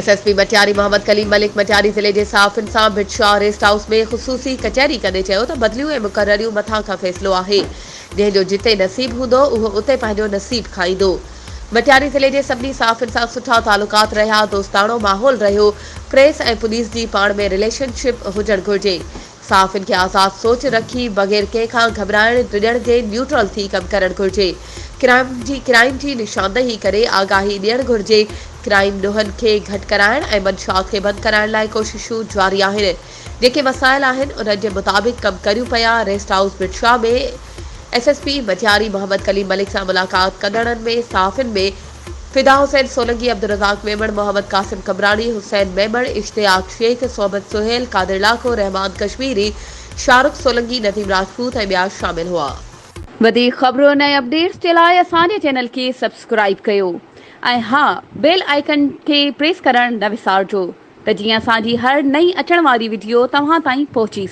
SSP Matiari Mohammad Kaleem Malik Matiari ज़िले के साफ़ इंसाफ़ भिटशाह रेस्ट हाउस में ख़ुसूसी कचहरी कंदे चयो त बदलियूं ऐं मुक़ररियूं मथां खां फ़ैसिलो आहे, जंहिंजो जिते नसीब हूंदो उहो उते पंहिंजो नसीब खाईंदो। मटियारी ज़िले के सभिनी साफ़ इंसाफ़ सुठा तालुकात रहिया, दोस्ताणो माहौल रहियो, प्रेस ऐं पुलिस जी पाण में रिलेशनशिप हुजणु घुरिजे। साफ़िन खे आज़ाद सोच रखी बग़ैर कंहिंखां घबराइण डिॼण जे न्यूट्रल थी कमु करणु घुरिजे। क्राइम जी निशानदेही करे आगाही ॾियणु घुरिजे। क्राइम ॾोहनि खे घटि कराइण ऐं मंशात खे बंदि कराइण लाइ कोशिशूं जारी आहिनि। जेके मसाइल आहिनि उन्हनि जे मुताबिक़ कमु करियूं पिया। रेस्ट हाउस भिटशाह में एसएसपी मटियारी मोहम्मद कलीम मलिक सां मुलाक़ात कंदड़नि में साफ़िन में फिदा हुसैन सोलंकी, अब्दुल रज़ाक मेमण, मोहम्मद कासिम कमरानी, हुसैन मेमण, इश्तियाक शेख, सोबत सुहेल, कादिर लाखो, रहमान कश्मीरी, शाहरुख सोलंकी, नदीम राजपूत ऐं ॿिया शामिल हुआ। वधीक ख़बरुनि ऐं अपडेट्स जे लाइ असांजे चैनल खे सब्सक्राइब कयो ऐं हा बेल आइकन खे प्रेस करणु न विसारिजो त जीअं असांजी हर नई अचण वारी वीडियो तव्हां ताईं पहुची सघे।